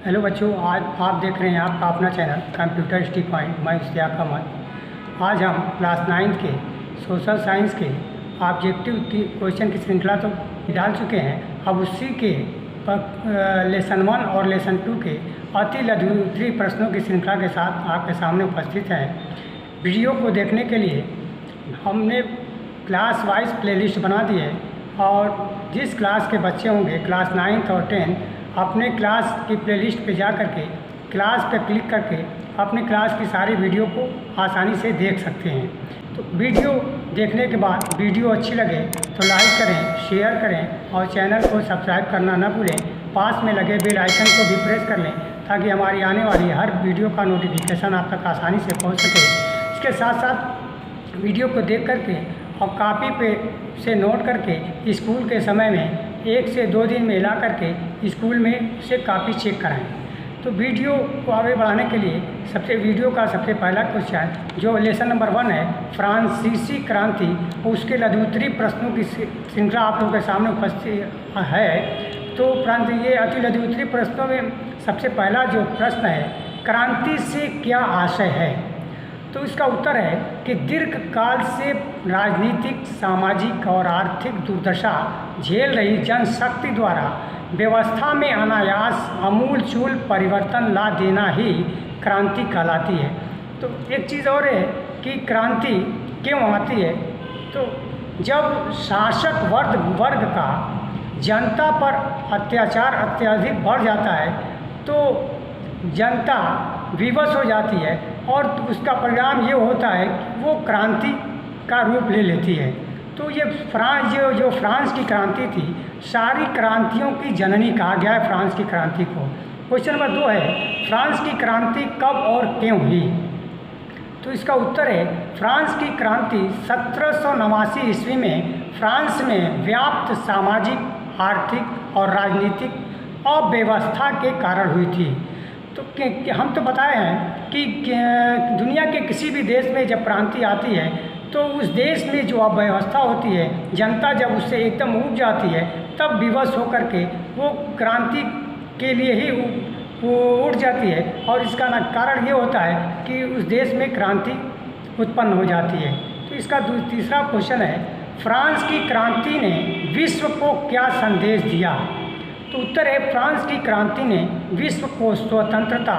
Hello बच्चों, आज आप देख रहे हैं आपका अपना चैनल कंप्यूटर स्टडी पॉइंट। मैं इश्तियाक अहमद। आज हम क्लास 9 के सोशल साइंस के ऑब्जेक्टिव की क्वेश्चन की श्रृंखला तो डाल चुके हैं। अब उसी के लेसन 1 और लेसन 2 के अति लघु प्रश्नों की श्रृंखला के साथ आपके सामने उपस्थित हैं। वीडियो को देखने के लिए हमने क्लास वाइज प्लेलिस्ट बना दी है और जिस क्लास के बच्चे होंगे क्लास 9 और 10 अपने क्लास की प्लेलिस्ट पे जा कर के क्लास पे क्लिक करके अपने क्लास की सारी वीडियो को आसानी से देख सकते हैं। तो वीडियो देखने के बाद वीडियो अच्छी लगे तो लाइक करें, शेयर करें और चैनल को सब्सक्राइब करना न भूलें। पास में लगे बेल आइकन को भी प्रेस कर लें ताकि हमारी आने वाली हर वीडियो का नोटिफिकेशन आप तक आसानी से पहुँच सके। इसके साथ साथ वीडियो को देख करके और कापी पे से नोट करके स्कूल के समय में 1 से 2 दिन में ला करके स्कूल में से कापी चेक कराएं। तो वीडियो को आगे बढ़ाने के लिए वीडियो का सबसे पहला क्वेश्चन जो लेसन नंबर 1 है, फ्रांसीसी क्रांति, उसके लघुत्तरीय प्रश्नों की श्रृंखला आप लोगों के सामने उपस्थित है। तो ये अति लघुत्तरीय प्रश्नों में सबसे पहला जो प्रश्न है, क्रांति से क्या आशय है? तो इसका उत्तर है कि दीर्घ काल से राजनीतिक, सामाजिक और आर्थिक दुर्दशा झेल रही जनशक्ति द्वारा व्यवस्था में अनायास आमूल-चूल परिवर्तन ला देना ही क्रांति कहलाती है। तो एक चीज़ और है कि क्रांति क्यों आती है? तो जब शासक वर्ग का जनता पर अत्याचार अत्यधिक बढ़ जाता है तो जनता विवश हो जाती है और उसका परिणाम ये होता है कि वो क्रांति का रूप ले लेती है। तो ये फ्रांस की क्रांति थी, सारी क्रांतियों की जननी कहा गया है फ्रांस की क्रांति को। क्वेश्चन नंबर 2 है, फ्रांस की क्रांति कब और क्यों हुई? तो इसका उत्तर है, फ्रांस की क्रांति 1789 ईस्वी में फ्रांस में व्याप्त सामाजिक, आर्थिक और राजनीतिक अव्यवस्था के कारण हुई थी। तो हम तो बताए हैं कि दुनिया के किसी भी देश में जब क्रांति आती है तो उस देश में जो अव्यवस्था होती है, जनता जब उससे एकदम ऊब जाती है तब विवश होकर के वो क्रांति के लिए ही वो उठ जाती है और इसका कारण ये होता है कि उस देश में क्रांति उत्पन्न हो जाती है। तो इसका तीसरा क्वेश्चन है, फ्रांस की क्रांति ने विश्व को क्या संदेश दिया? तो उत्तर है, फ्रांस की क्रांति ने विश्व को स्वतंत्रता,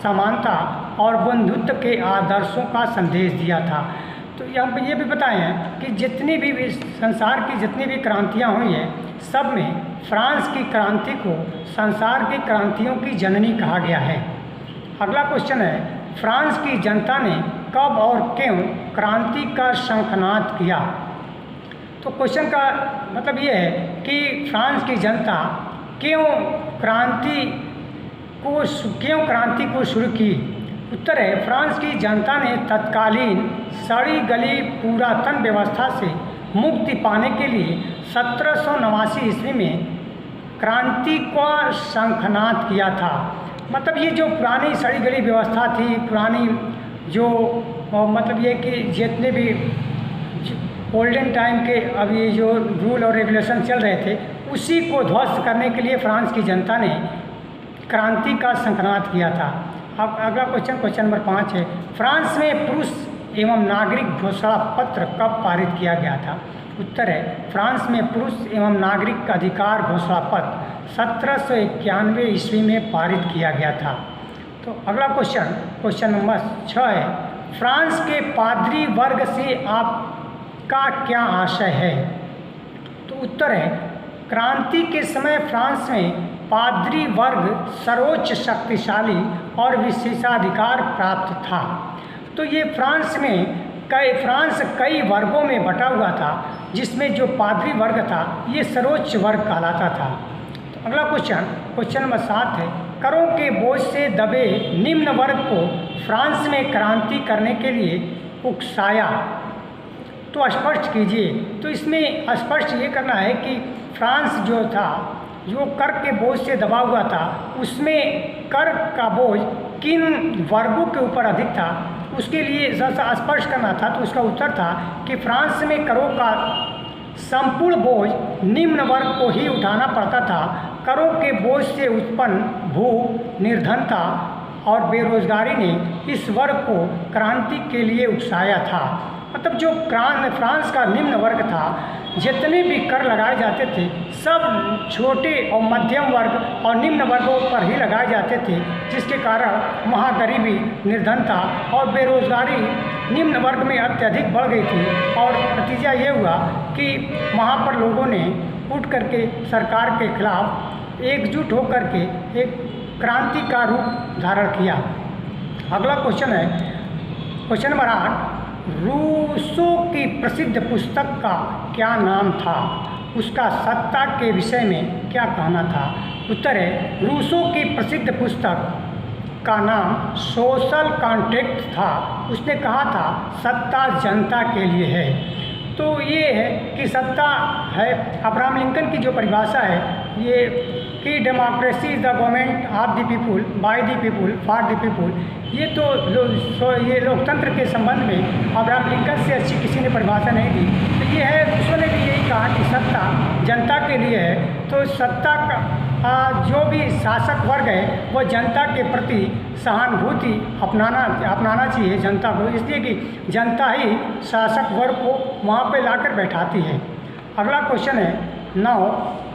समानता और बंधुत्व के आदर्शों का संदेश दिया था। तो यहाँ पर ये भी बताएं हैं कि जितनी भी संसार की जितनी भी क्रांतियाँ हुई हैं सब में फ्रांस की क्रांति को संसार की क्रांतियों की जननी कहा गया है। अगला क्वेश्चन है, फ्रांस की जनता ने कब और क्यों क्रांति का शंखनाद किया? तो क्वेश्चन का मतलब ये है कि फ्रांस की जनता क्यों क्रांति को शुरू की? उत्तर है, फ्रांस की जनता ने तत्कालीन सड़ी गली पुरातन व्यवस्था से मुक्ति पाने के लिए 1789 ईस्वी में क्रांति का शंखनाद किया था। मतलब ये जो पुरानी सड़ी गली व्यवस्था थी, पुरानी जो मतलब ये कि जितने भी ओल्डन टाइम के अभी जो रूल और रेगुलेशन चल रहे थे उसी को ध्वस्त करने के लिए फ्रांस की जनता ने क्रांति का शंखनाद किया था। अब अगला क्वेश्चन नंबर 5 है, फ्रांस में पुरुष एवं नागरिक घोषणा पत्र कब पारित किया गया था? उत्तर है, फ्रांस में पुरुष एवं नागरिक अधिकार घोषणा पत्र 1791 ईस्वी में पारित किया गया था। तो अगला क्वेश्चन नंबर 6 है, फ्रांस के पादरी वर्ग से आपका क्या आशय है? तो उत्तर है, क्रांति के समय फ्रांस में पादरी वर्ग सर्वोच्च शक्तिशाली और विशेषाधिकार प्राप्त था। तो ये फ्रांस कई वर्गों में बटा हुआ था जिसमें जो पादरी वर्ग था ये सर्वोच्च वर्ग कहलाता था। तो अगला क्वेश्चन नंबर 7 है, करों के बोझ से दबे निम्न वर्ग को फ्रांस में क्रांति करने के लिए उकसाया? तो स्पष्ट कीजिए। तो इसमें स्पष्ट ये करना है कि फ्रांस जो था जो कर के बोझ से दबा हुआ था उसमें कर का बोझ किन वर्गों के ऊपर अधिक था उसके लिए स्पष्ट करना था। तो उसका उत्तर था कि फ्रांस में करों का संपूर्ण बोझ निम्न वर्ग को ही उठाना पड़ता था। करों के बोझ से उत्पन्न भूख, निर्धनता और बेरोजगारी ने इस वर्ग को क्रांति के लिए उकसाया था। मतलब जो फ्रांस का निम्न वर्ग था, जितने भी कर लगाए जाते थे सब छोटे और मध्यम वर्ग और निम्न वर्गों पर ही लगाए जाते थे, जिसके कारण वहाँ गरीबी, निर्धनता और बेरोजगारी निम्न वर्ग में अत्यधिक बढ़ गई थी। और नतीजा ये हुआ कि वहाँ पर लोगों ने उठ करके सरकार के खिलाफ एकजुट होकर के एक क्रांति का रूप धारण किया। अगला क्वेश्चन है क्वेश्चन नंबर 8, रूसो की प्रसिद्ध पुस्तक का क्या नाम था? उसका सत्ता के विषय में क्या कहना था? उत्तर है रूसो की प्रसिद्ध पुस्तक का नाम सोशल कॉन्ट्रैक्ट था। उसने कहा था सत्ता जनता के लिए है। तो ये है कि सत्ता है, अब्राहम लिंकन की जो परिभाषा है ये कि democracy is the government of the people, by the people, for the people. ये तो ये लोकतंत्र के संबंध में अब्राहम लिंकन से अच्छी किसी ने परिभाषा नहीं दी। तो ये है, दूसरों ने भी यही कहा कि सत्ता जनता के लिए है। तो सत्ता का जो भी शासक वर्ग है वो जनता के प्रति सहानुभूति अपनाना चाहिए जनता को, इसलिए कि जनता ही शासक वर्ग को वहाँ पे लाकर बैठाती है। अगला क्वेश्चन है 9,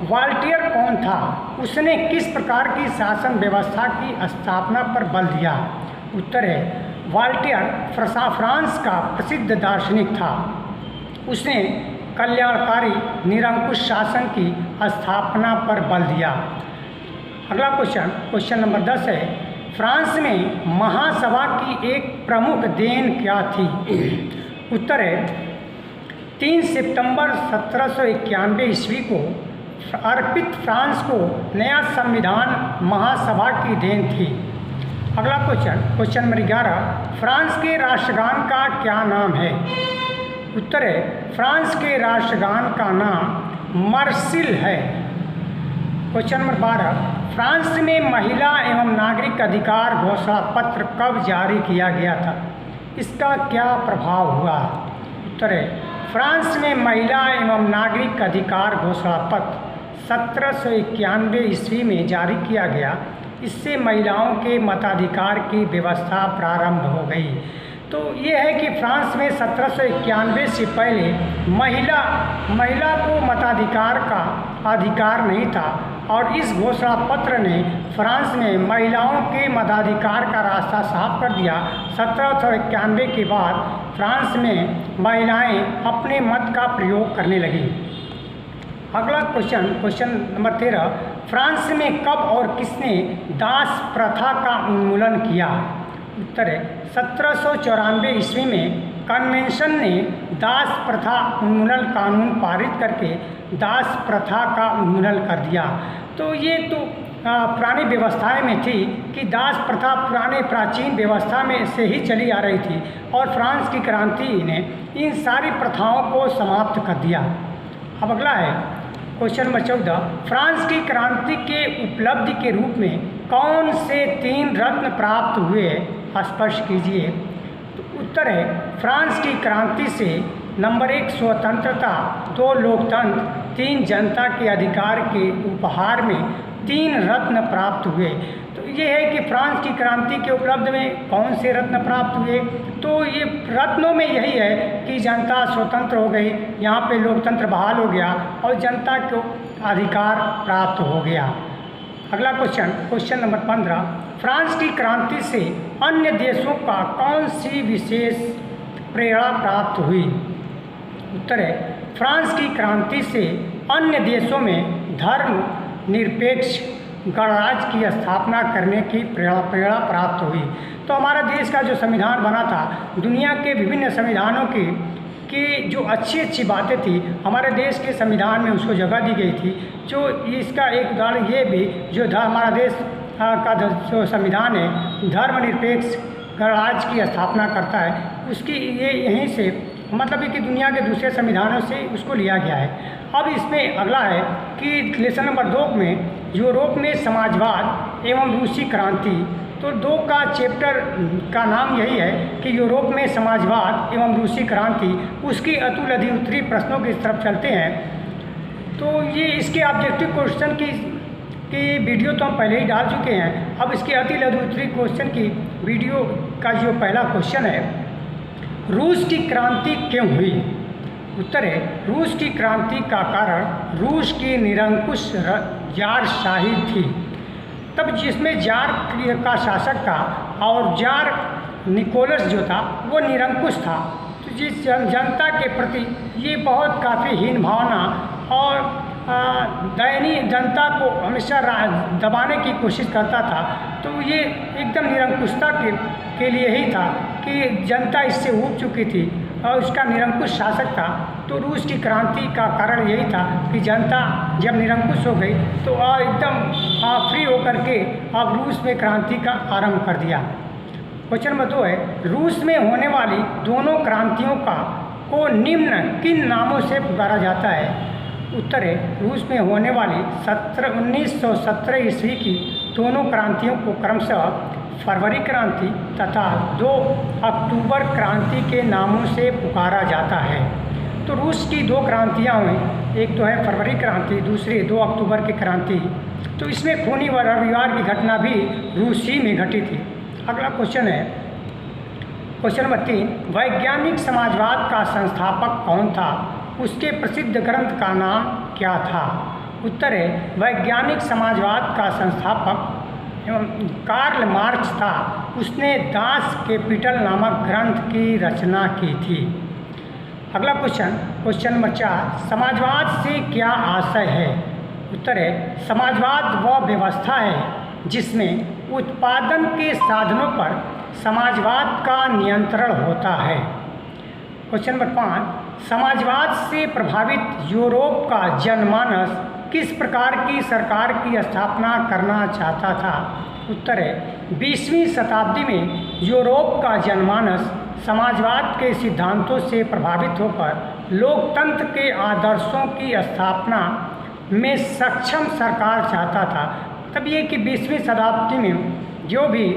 वॉल्टियर कौन था? उसने किस प्रकार की शासन व्यवस्था की स्थापना पर बल दिया? उत्तर है वॉल्टियर फ्रांस का प्रसिद्ध दार्शनिक था। उसने कल्याणकारी निरंकुश शासन की स्थापना पर बल दिया। अगला क्वेश्चन नंबर 10 है, फ्रांस में महासभा की एक प्रमुख देन क्या थी? उत्तर है 3 सितंबर 1791 ईस्वी को अर्पित फ्रांस को नया संविधान महासभा की देन थी। अगला क्वेश्चन नंबर 11, फ्रांस के राष्ट्रगान का क्या नाम है? उत्तर है फ्रांस के राष्ट्रगान का नाम मर्सिल है। क्वेश्चन नंबर 12, फ्रांस में महिला एवं नागरिक अधिकार घोषणा पत्र कब जारी किया गया था? इसका क्या प्रभाव हुआ? उत्तर है फ्रांस में महिला एवं नागरिक अधिकार घोषणा पत्र 1791 ईस्वी में जारी किया गया। इससे महिलाओं के मताधिकार की व्यवस्था प्रारंभ हो गई। तो ये है कि फ्रांस में 1791 से पहले महिला को मताधिकार का अधिकार नहीं था, और इस घोषणा पत्र ने फ्रांस में महिलाओं के मताधिकार का रास्ता साफ कर दिया। 1791 के बाद फ्रांस में महिलाएं अपने मत का प्रयोग करने लगीं। अगला क्वेश्चन नंबर 13, फ्रांस में कब और किसने दास प्रथा का उन्मूलन किया? उत्तर है 1794 ईस्वी में कन्वेंशन ने दास प्रथा उन्मूलन कानून पारित करके दास प्रथा का उन्मूलन कर दिया। तो ये तो पुरानी व्यवस्थाएं में थी कि दास प्रथा पुराने प्राचीन व्यवस्था में से ही चली आ रही थी, और फ्रांस की क्रांति ने इन सारी प्रथाओं को समाप्त कर दिया। अब अगला है क्वेश्चन नंबर 14, फ्रांस की क्रांति के उपलब्धि के रूप में कौन से 3 रत्न प्राप्त हुए? स्पष्ट कीजिए। तो उत्तर है फ्रांस की क्रांति से नंबर 1 स्वतंत्रता, 2 लोकतंत्र, 3 जनता के अधिकार के उपहार में 3 रत्न प्राप्त हुए। तो ये है कि फ्रांस की क्रांति के उपलब्ध में कौन से रत्न प्राप्त हुए? तो ये रत्नों में यही है कि जनता स्वतंत्र हो गई, यहाँ पे लोकतंत्र बहाल हो गया और जनता को अधिकार प्राप्त हो गया। अगला क्वेश्चन नंबर 15, फ्रांस की क्रांति से अन्य देशों का कौन सी विशेष प्रेरणा प्राप्त हुई? उत्तर है फ्रांस की क्रांति से अन्य देशों में धर्म निरपेक्ष गणराज्य की स्थापना करने की प्रेरणा प्राप्त हुई। तो हमारा देश का जो संविधान बना था, दुनिया के विभिन्न संविधानों की जो अच्छी बातें थी हमारे देश के संविधान में उसको जगह दी गई थी। जो इसका एक उदाहरण ये भी, जो हमारा देश का जो संविधान है धर्मनिरपेक्ष गणराज्य की स्थापना करता है, उसकी ये यहीं से मतलब कि दुनिया के दूसरे संविधानों से उसको लिया गया है। अब इसमें अगला है कि लेसन नंबर 2 में यूरोप में समाजवाद एवं रूसी क्रांति, तो 2 का चैप्टर का नाम यही है कि यूरोप में समाजवाद एवं रूसी क्रांति। उसकी अतुल अधिउत्तरी प्रश्नों की तरफ चलते हैं। तो ये इसके ऑब्जेक्टिव क्वेश्चन की कि वीडियो तो हम पहले ही डाल चुके हैं। अब इसके अति लघुत्तरीय क्वेश्चन की वीडियो का जो पहला क्वेश्चन है, रूस की क्रांति क्यों हुई? उत्तर है, रूस की क्रांति का कारण रूस की निरंकुश जारशाही थी। तब जिसमें जार का शासक था और जार निकोलस जो था वो निरंकुश था, तो जिस जनता के प्रति ये बहुत काफ़ी हीन भावना और दयनीय जनता को हमेशा दबाने की कोशिश करता था। तो ये एकदम निरंकुशता के लिए ही था कि जनता इससे ऊब चुकी थी और उसका निरंकुश शासक था। तो रूस की क्रांति का कारण यही था कि जनता जब निरंकुश हो गई तो एकदम फ्री होकर के अब रूस में क्रांति का आरंभ कर दिया। क्वेश्चन नंबर 2 है, रूस में होने वाली दोनों क्रांतियों को निम्न किन नामों से पुकारा जाता है? उत्तर है, रूस में होने वाली 1917 ईस्वी की दोनों क्रांतियों को क्रमशः फरवरी क्रांति तथा 2 अक्टूबर क्रांति के नामों से पुकारा जाता है। तो रूस की 2 क्रांतियाँ हुई, एक तो है फरवरी क्रांति, दूसरी 2 अक्टूबर की क्रांति। तो इसमें खूनी रविवार की घटना भी रूस ही में घटी थी। अगला क्वेश्चन है, क्वेश्चन नंबर 3, वैज्ञानिक समाजवाद का संस्थापक कौन था? उसके प्रसिद्ध ग्रंथ का नाम क्या था? उत्तर है, वैज्ञानिक समाजवाद का संस्थापक कार्ल मार्क्स था। उसने दास कैपिटल नामक ग्रंथ की रचना की थी। अगला क्वेश्चन नंबर 4, समाजवाद से क्या आशय है? उत्तर है, समाजवाद वह व्यवस्था है जिसमें उत्पादन के साधनों पर समाजवाद का नियंत्रण होता है। क्वेश्चन नंबर 5, समाजवाद से प्रभावित यूरोप का जनमानस किस प्रकार की सरकार की स्थापना करना चाहता था? उत्तर है, 20वीं शताब्दी में यूरोप का जनमानस समाजवाद के सिद्धांतों से प्रभावित होकर लोकतंत्र के आदर्शों की स्थापना में सक्षम सरकार चाहता था। तब ये कि 20वीं शताब्दी में जो भी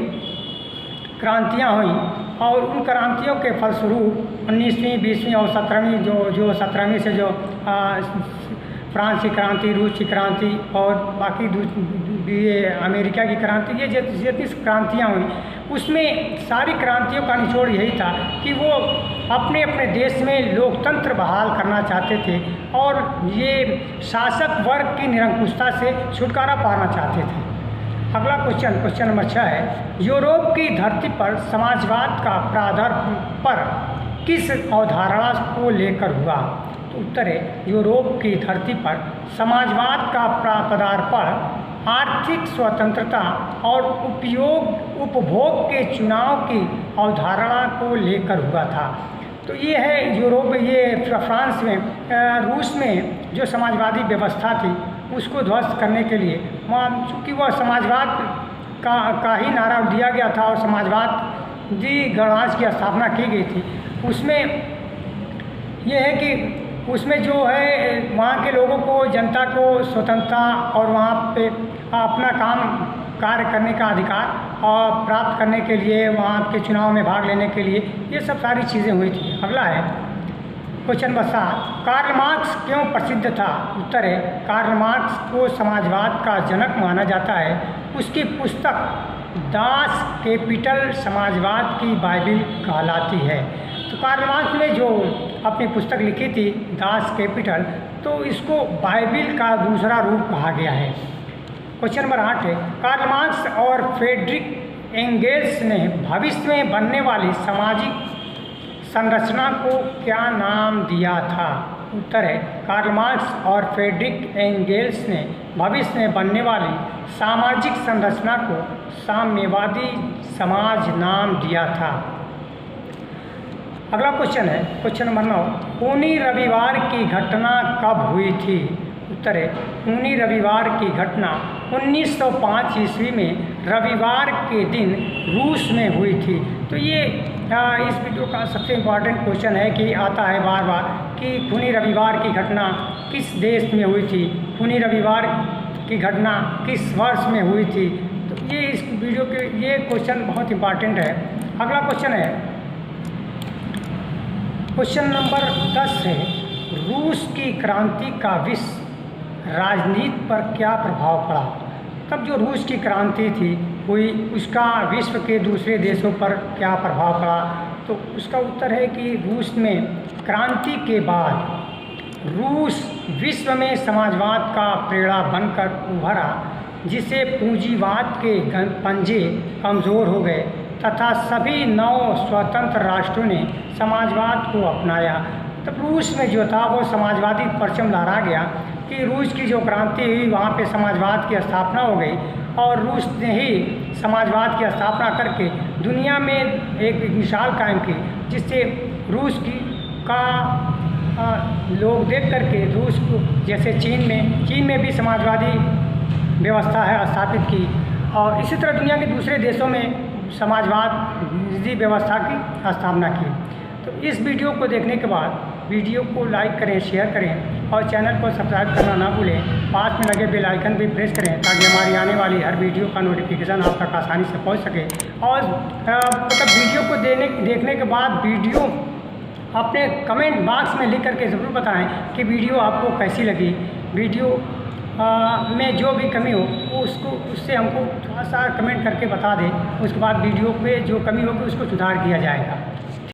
क्रांतियाँ हुई और उन क्रांतियों के फलस्वरूप 19वीं, 20वीं और 17वीं जो 17वीं से जो फ्रांस की क्रांति, रूस की क्रांति और बाकी ये अमेरिका की क्रांति, ये जितनी क्रांतियाँ हुई उसमें सारी क्रांतियों का निचोड़ यही था कि वो अपने अपने देश में लोकतंत्र बहाल करना चाहते थे और ये शासक वर्ग की निरंकुशता से छुटकारा पाना चाहते थे। अगला क्वेश्चन नंबर 6 है, यूरोप की धरती पर समाजवाद का प्रादुर्भाव किस अवधारणा को लेकर हुआ? तो उत्तर है, यूरोप की धरती पर समाजवाद का पदार्पण आर्थिक स्वतंत्रता और उपभोग के चुनाव की अवधारणा को लेकर हुआ था। तो ये है यूरोप, ये फ्रांस में, रूस में जो समाजवादी व्यवस्था थी उसको ध्वस्त करने के लिए वहाँ चूँकि वह समाजवाद का ही नारा दिया गया था और समाजवादी गणराज्य की स्थापना की गई थी। उसमें यह है कि उसमें जो है वहाँ के लोगों को, जनता को स्वतंत्रता और वहाँ पे अपना कार्य करने का अधिकार और प्राप्त करने के लिए, वहाँ के चुनाव में भाग लेने के लिए, ये सब सारी चीज़ें हुई थी। अगला है क्वेश्चन नंबर 7, कार्ल मार्क्स क्यों प्रसिद्ध था? उत्तर है, कार्ल मार्क्स को समाजवाद का जनक माना जाता है। उसकी पुस्तक दास कैपिटल समाजवाद की बाइबिल कहलाती है। तो कार्ल मार्क्स ने जो अपनी पुस्तक लिखी थी दास कैपिटल, तो इसको बाइबिल का दूसरा रूप कहा गया है। क्वेश्चन नंबर 8 है, कार्ल मार्क्स और फ्रेडरिक एंगेल्स ने भविष्य में बनने वाली सामाजिक संरचना को क्या नाम दिया था? उत्तर है, कार्ल मार्क्स और फ्रेडरिक एंगेल्स ने भविष्य में बनने वाली सामाजिक संरचना को साम्यवादी समाज नाम दिया था। अगला क्वेश्चन है क्वेश्चन नंबर 9, खूनी रविवार की घटना कब हुई थी? उत्तर है, खूनी रविवार की घटना 1905 ईस्वी में रविवार के दिन रूस में हुई थी। तो ये इस वीडियो का सबसे इम्पॉर्टेंट क्वेश्चन है कि आता है बार बार कि खूनी रविवार की घटना किस देश में हुई थी, खूनी रविवार की घटना किस वर्ष में हुई थी। तो ये इस वीडियो के ये क्वेश्चन बहुत इम्पॉर्टेंट है। अगला क्वेश्चन है क्वेश्चन नंबर 10 है, रूस की क्रांति का विश्व राजनीति पर क्या प्रभाव पड़ा? तब जो रूस की क्रांति थी हुई, उसका विश्व के दूसरे देशों पर क्या प्रभाव पड़ा? तो उसका उत्तर है कि रूस में क्रांति के बाद रूस विश्व में समाजवाद का प्रेरणा बनकर उभरा, जिससे पूंजीवाद के पंजे कमज़ोर हो गए तथा सभी नौ स्वतंत्र राष्ट्रों ने समाजवाद को अपनाया। तब रूस में जो था वो समाजवादी परचम लहरा गया कि रूस की जो क्रांति हुई वहाँ पे समाजवाद की स्थापना हो गई और रूस ने ही समाजवाद की स्थापना करके दुनिया में एक मिसाल कायम की, जिससे रूस की का लोग देख करके रूस को, जैसे चीन में भी समाजवादी व्यवस्था है स्थापित की और इसी तरह दुनिया के दूसरे देशों में समाजवादी व्यवस्था की स्थापना की। तो इस वीडियो को देखने के बाद वीडियो को लाइक करें, शेयर करें और चैनल को सब्सक्राइब करना ना भूलें। पास में लगे बेल आइकन भी प्रेस करें ताकि हमारी आने वाली हर वीडियो का नोटिफिकेशन आप तक आसानी से पहुंच सके। और मतलब वीडियो को देखने के बाद वीडियो अपने कमेंट बॉक्स में लिख करके ज़रूर बताएं कि वीडियो आपको कैसी लगी। वीडियो में जो भी कमी हो वो उससे हमको थोड़ा सा कमेंट करके बता दें। उसके बाद वीडियो पे जो कमी होगी उसको सुधार किया जाएगा।